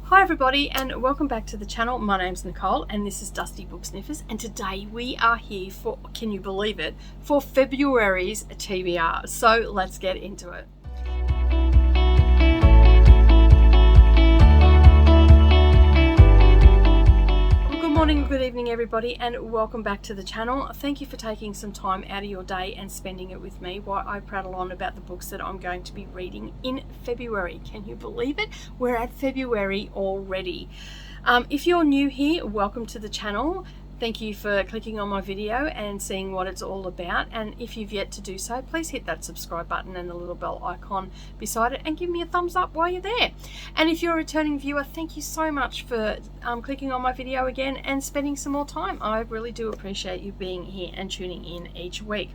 Hi everybody and welcome back to the channel. My name's Nicole and this is Dusty Book Sniffers, and today we are here for, can you believe it, for February's TBR. So let's get into it. Good morning, good evening everybody, and welcome back to the channel. Thank you for taking some time out of your day and spending it with me while I prattle on about the books that I'm going to be reading in February. Can you believe it? We're at February already. If you're new here, welcome to the channel. Thank you for clicking on my video and seeing what it's all about, and if you've yet to do so, please hit that subscribe button and the little bell icon beside it and give me a thumbs up while you're there. And if you're a returning viewer, thank you so much for clicking on my video again and spending some more time. I really do appreciate you being here and tuning in each week.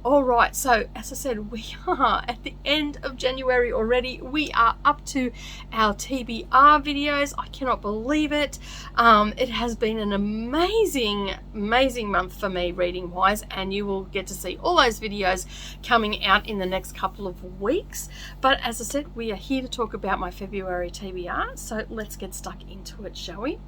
Alright, so as I said, we are at the end of January already. We are up to our TBR videos. I cannot believe it. It has been an amazing month for me reading wise, and you will get to see all those videos coming out in the next couple of weeks. But as I said, we are here to talk about my February TBR, so let's get stuck into it, shall we?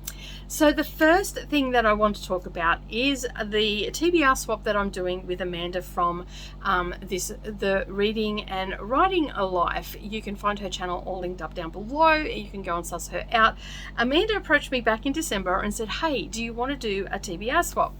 So the first thing that I want to talk about is the TBR swap that I'm doing with Amanda from the Reading and Writing a Life. You can find her channel all linked up down below. You can go and suss her out. Amanda approached me back in December and said, hey, do you want to do a TBR swap?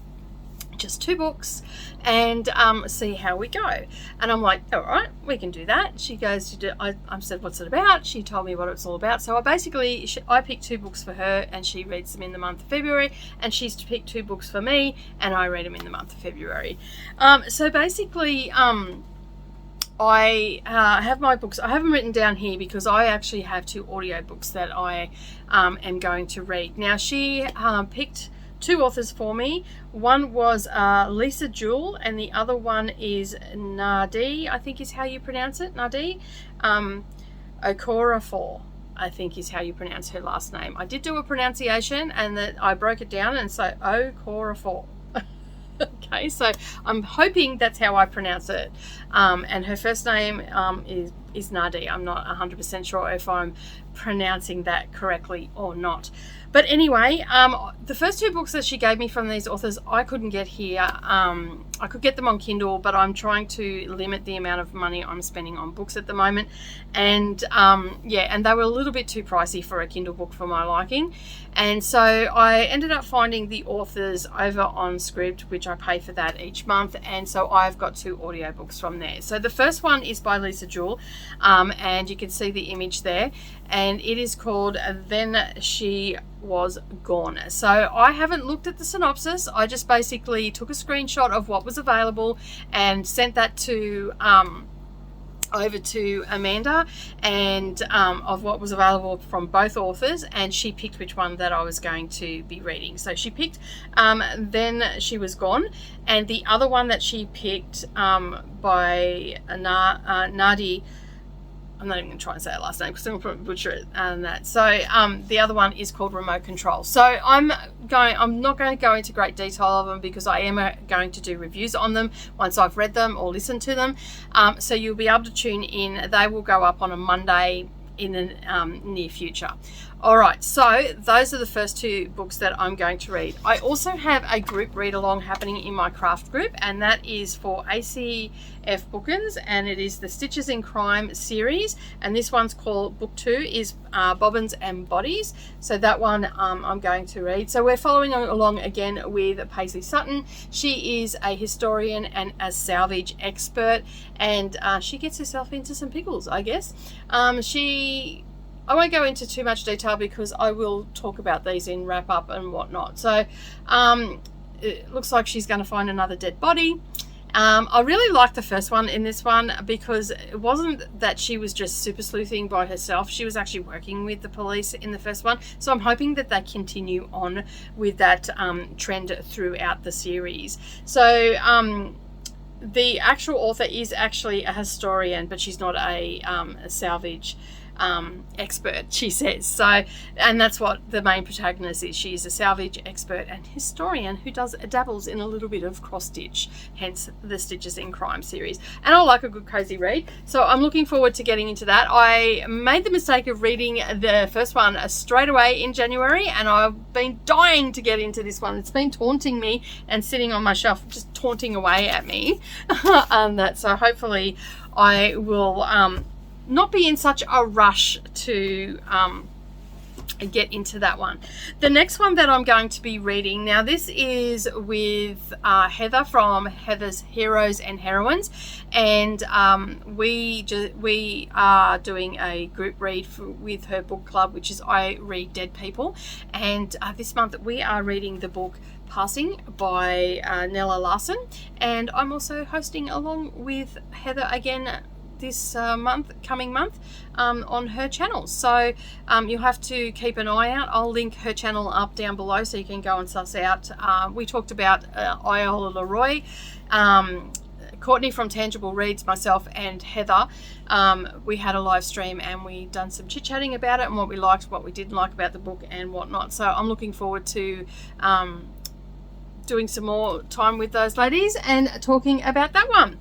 Just 2 books and see how we go. And I'm like, all right, we can do that. She goes, I said, what's it about? She told me what it's all about. So I picked 2 books for her and she reads them in the month of February, and she's picked 2 books for me and I read them in the month of February. So basically I have my books. I have them written down here because I actually have 2 audiobooks that I am going to read. Now she picked 2 authors for me. One was Lisa Jewell and the other one is Nadi, I think is how you pronounce it, Nadi. Okorafor, I think is how you pronounce her last name. I did do a pronunciation and that I broke it down, and so Okorafor. Okay, so I'm hoping that's how I pronounce it. And her first name is Nadi. I'm not 100% sure if I'm pronouncing that correctly or not. But anyway, the first 2 books that she gave me from these authors, I couldn't get here. I could get them on Kindle, but I'm trying to limit the amount of money I'm spending on books at the moment. And yeah, and they were a little bit too pricey for a Kindle book for my liking. And so I ended up finding the authors over on Scribd, which I pay for that each month. And so I've got 2 audiobooks from there. So the first one is by Lisa Jewell, and you can see the image there. And it is called Then She Was Gone. So I haven't looked at the synopsis. I just basically took a screenshot of what was available and sent that to over to Amanda, and of what was available from both authors, and she picked which one that I was going to be reading. So she picked Then She Was Gone, and the other one that she picked by Nadi, I'm not even going to try and say her last name because I'm going to butcher it and that. So the other one is called Remote Control. So I'm not going to go into great detail of them because I am going to do reviews on them once I've read them or listened to them. So you'll be able to tune in. They will go up on a Monday in the near future. Alright, so those are the first 2 books that I'm going to read. I also have a group read along happening in my craft group, and that is for ACF Bookins, and it is the Stitches in Crime series, and this one's called Book 2 is Bobbins and Bodies. So that one I'm going to read. So we're following along again with Paisley Sutton. She is a historian and a salvage expert, and she gets herself into some pickles, I guess. I won't go into too much detail because I will talk about these in wrap up and whatnot. So it looks like she's going to find another dead body. I really liked the first one in this one because it wasn't that she was just super sleuthing by herself. She was actually working with the police in the first one. So I'm hoping that they continue on with that trend throughout the series. So the actual author is actually a historian, but she's not a salvage expert, she says. So, and that's what the main protagonist is. She's a salvage expert and historian who dabbles in a little bit of cross-stitch, hence the Stitches in Crime series. And I like a good cozy read, so I'm looking forward to getting into that. I made the mistake of reading the first one straight away in January, and I've been dying to get into this one. It's been taunting me and sitting on my shelf, just taunting away at me. So hopefully I will not be in such a rush to get into that one. The next one that I'm going to be reading, now this is with Heather from Heather's Heroes and Heroines, and we are doing a group read with her book club, which is I Read Dead People, and this month we are reading the book Passing by Nella Larson, and I'm also hosting along with Heather again this coming month on her channel. So you'll have to keep an eye out. I'll link her channel up down below so you can go and suss out. We talked about Iola Leroy, Courtney from Tangible Reads, myself and Heather. We had a live stream and we done some chit-chatting about it and what we liked, what we didn't like about the book and whatnot. So I'm looking forward to doing some more time with those ladies and talking about that one.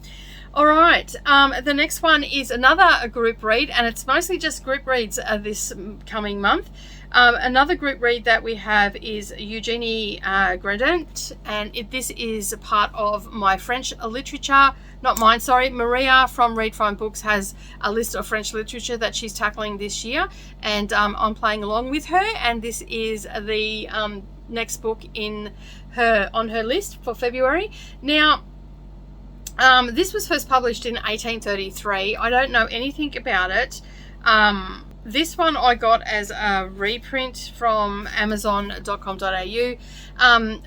All right, the next one is another group read, and it's mostly just group reads this coming month. Another group read that we have is Eugenie Gredent, and this is a part of my French literature, not mine, sorry. Maria from Read Fine Books has a list of French literature that she's tackling this year, and I'm playing along with her, and this is the next book on her list for February. Now, this was first published in 1833. I don't know anything about it. This one I got as a reprint from amazon.com.au.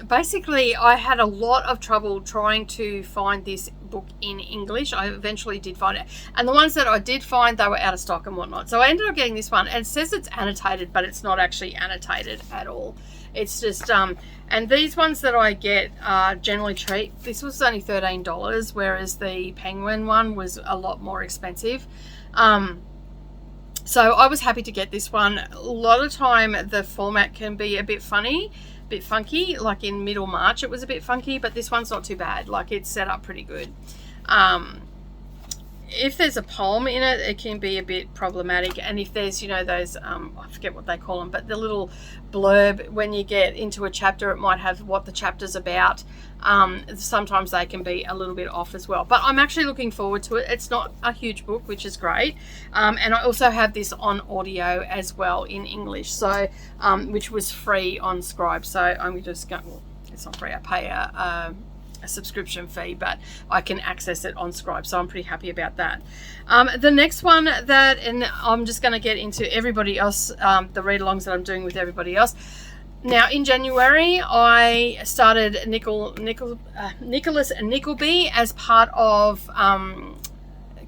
Basically, I had a lot of trouble trying to find this book in English. I eventually did find it. And the ones that I did find, they were out of stock and whatnot. So I ended up getting this one. And it says it's annotated, but it's not actually annotated at all. It's just, and these ones that I get are generally cheap. This was only $13, whereas the Penguin one was a lot more expensive. So I was happy to get this one. A lot of time the format can be a bit funny, a bit funky. Like in middle March it was a bit funky, but this one's not too bad. Like, it's set up pretty good. If there's a poem in it, it can be a bit problematic. And if there's, you know, those, I forget what they call them, but the little blurb when you get into a chapter, it might have what the chapter's about. Sometimes they can be a little bit off as well. But I'm actually looking forward to it. It's not a huge book, which is great. And I also have this on audio as well in English, so which was free on Scribe. So I'm just going, well, it's not free. I pay a subscription fee, but I can access it on Scribe, so I'm pretty happy about that. The next one that, and I'm just going to get into everybody else, the read-alongs that I'm doing with everybody else. Now, in January, I started Nicholas Nickleby as part of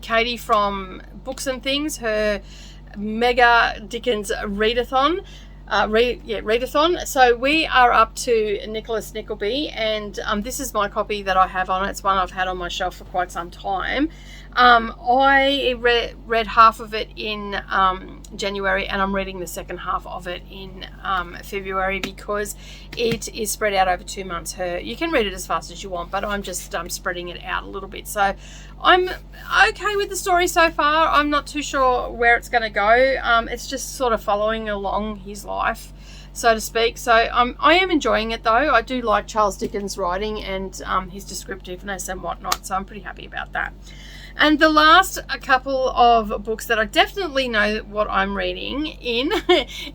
Katie from Books and Things, her mega Dickens Readathon. Readathon. So we are up to Nicholas Nickleby, and this is my copy that I have on it. It's one I've had on my shelf for quite some time. I read half of it in January, and I'm reading the second half of it in February because it is spread out over 2 months. You can read it as fast as you want, but I'm just spreading it out a little bit. So I'm okay with the story so far. I'm not too sure where it's going to go. It's just sort of following along his life, so to speak. So I am enjoying it, though. I do like Charles Dickens' writing and his descriptiveness and whatnot, so I'm pretty happy about that. And the last couple of books that I definitely know what I'm reading in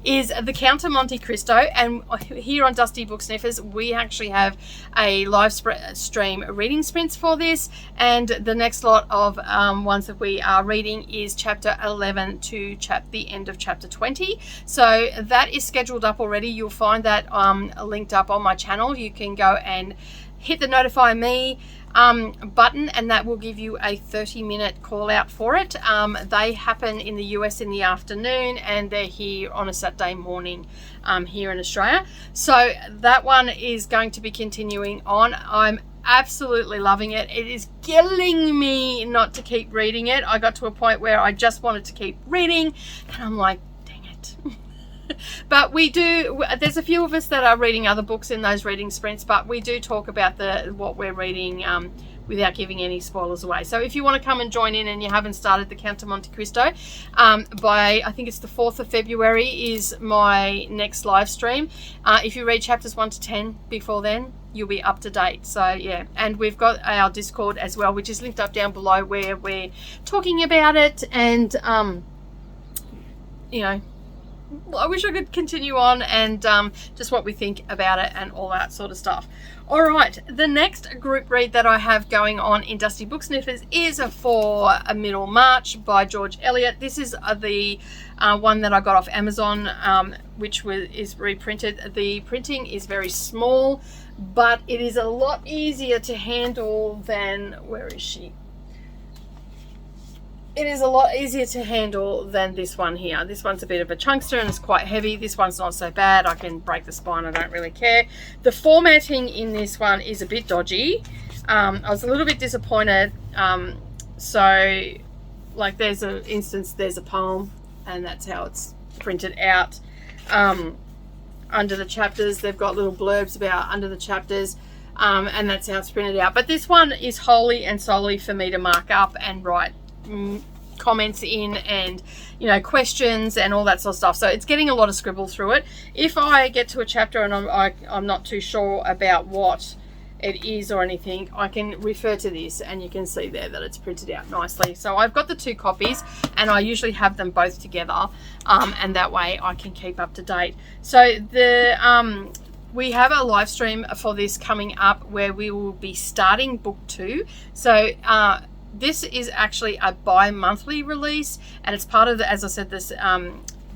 is The Count of Monte Cristo. And here on Dusty Book Sniffers, we actually have a live stream reading sprints for this. And the next lot of ones that we are reading is chapter 11 to the end of chapter 20. So that is scheduled up already. You'll find that linked up on my channel. You can go and hit the notify me button, and that will give you a 30-minute call out for it. They happen in the US in the afternoon, and they're here on a Saturday morning here in Australia. So that one is going to be continuing on. I'm absolutely loving it. It is killing me not to keep reading it. I got to a point where I just wanted to keep reading, and I'm like, dang it. But there's a few of us that are reading other books in those reading sprints, but we do talk about what we're reading without giving any spoilers away. So if you want to come and join in and you haven't started the Count of Monte Cristo, by I think it's the 4th of February is my next live stream. If you read chapters 1 to 10 before then, you'll be up to date. So yeah, and we've got our Discord as well, which is linked up down below, where we're talking about it, and you know, I wish I could continue on, and just what we think about it and all that sort of stuff. All right, the next group read that I have going on in Dusty Book Sniffers is for Middlemarch by George Eliot. This is the one that I got off Amazon, which is reprinted. The printing is very small, but it is a lot easier to handle than, where is she? It is a lot easier to handle than this one here. This one's a bit of a chunkster and it's quite heavy. This one's not so bad. I can break the spine. I don't really care. The formatting in this one is a bit dodgy. I was a little bit disappointed. So, like, there's an instance, there's a poem, and that's how it's printed out. Under the chapters, they've got little blurbs about under the chapters. And that's how it's printed out. But this one is wholly and solely for me to mark up and write comments in, and you know, questions and all that sort of stuff. So it's getting a lot of scribble through it. If I get to a chapter and I'm not too sure about what it is or anything, I can refer to this, and you can see there that it's printed out nicely. So I've got the 2 copies, and I usually have them both together, and that way I can keep up to date. So we have a live stream for this coming up where we will be starting book 2. So this is actually a bi-monthly release, and it's part of as I said, this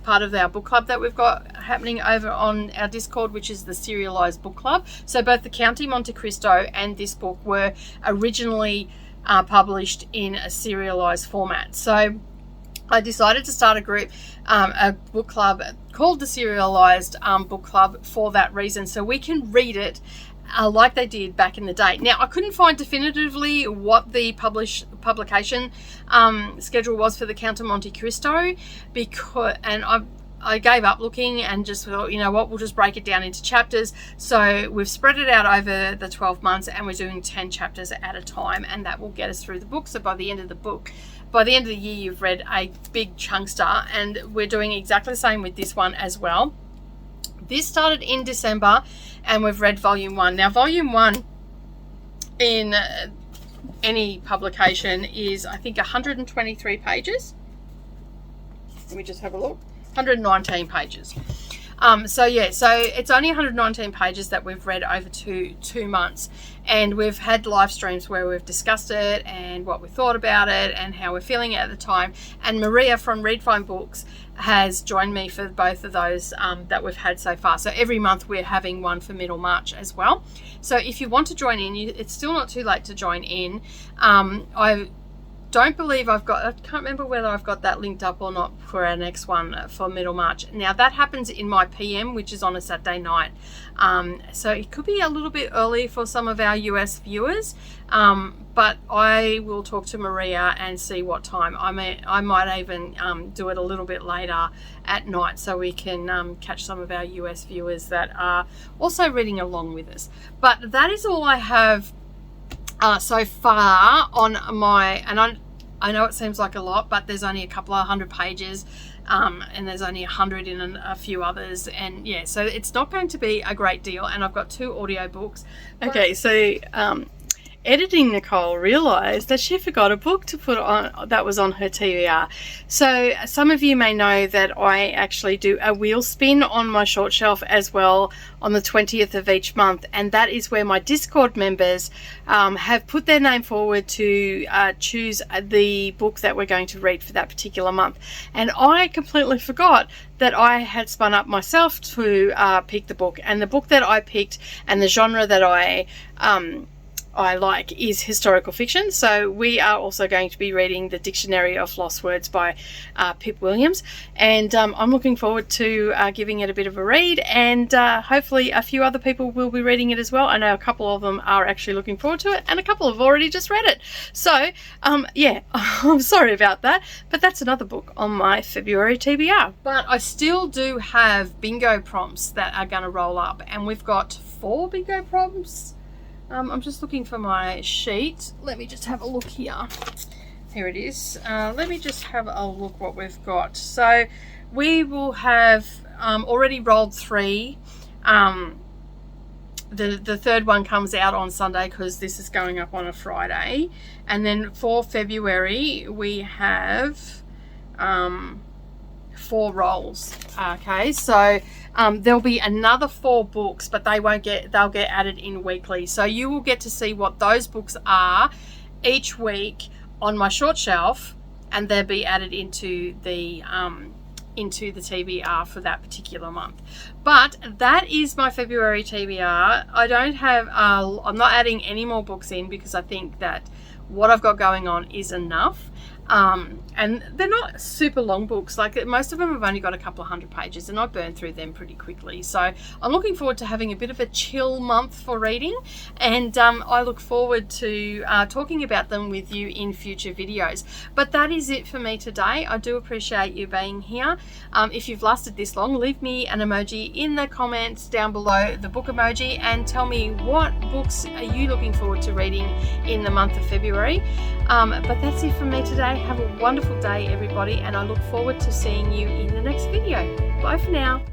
part of our book club that we've got happening over on our Discord, which is the Serialised book club. So both the County Monte Cristo and this book were originally published in a serialised format. So I decided to start a group, a book club called the Serialised book club for that reason, so we can read it like they did back in the day. Now, I couldn't find definitively what the publication schedule was for the Count of Monte Cristo, and I gave up looking and just thought, you know what, we'll just break it down into chapters. So we've spread it out over the 12 months, and we're doing 10 chapters at a time, and that will get us through the book. So by the end of the year, you've read a big chunkster, and we're doing exactly the same with this one as well. This started in December, and we've read volume 1. Now, volume 1 in any publication is, I think, 123 pages. Let me just have a look. 119 pages. So it's only 119 pages that we've read over two months, and we've had live streams where we've discussed it and what we thought about it and how we're feeling at the time. And Maria from Read Fine Books has joined me for both of those that we've had so far. So every month we're having one for Middlemarch as well. So if you want to join in, it's still not too late to join in. I don't believe I can't remember whether I've got that linked up or not for our next one for Middlemarch. Now that happens in my PM, which is on a Saturday night. So it could be a little bit early for some of our US viewers, but I will talk to Maria and see what time. I might even do it a little bit later at night, so we can catch some of our US viewers that are also reading along with us. But that is all I have so far on my, and I know it seems like a lot, but there's only a couple of 100 pages, and there's only 100 in a few others, and yeah, so it's not going to be a great deal. And I've got 2 audiobooks. Okay, so editing Nicole realised that she forgot a book to put on that was on her TBR. So some of you may know that I actually do a wheel spin on my short shelf as well on the 20th of each month, and that is where my Discord members have put their name forward to choose the book that we're going to read for that particular month. And I completely forgot that I had spun up myself to pick the book, and the book that I picked and the genre that I I like is historical fiction. So we are also going to be reading The Dictionary of Lost Words by Pip Williams, and I'm looking forward to giving it a bit of a read, and hopefully a few other people will be reading it as well. I know a couple of them are actually looking forward to it, and a couple have already just read it. So yeah, I'm sorry about that, but that's another book on my February TBR. But I still do have bingo prompts that are going to roll up, and we've got 4 bingo prompts. I'm just looking for my sheet. Let me just have a look here. Here it is. Let me just have a look what we've got. So we will have already rolled 3. The third one comes out on Sunday because this is going up on a Friday. And then for February, we have 4 rolls. Okay, so there'll be another 4 books, but they'll get added in weekly. So you will get to see what those books are each week on my short shelf, and they'll be added into the TBR for that particular month. But that is my February TBR. I don't have I'm not adding any more books in because I think that what I've got going on is enough. And they're not super long books. Like, most of them have only got a couple of 100 pages, and I burn through them pretty quickly. So I'm looking forward to having a bit of a chill month for reading, and I look forward to talking about them with you in future videos. But that is it for me today. I do appreciate you being here. If you've lasted this long, leave me an emoji in the comments down below, the book emoji, and tell me what books are you looking forward to reading in the month of February. But that's it from me today. Have a wonderful day, everybody, and I look forward to seeing you in the next video. Bye for now.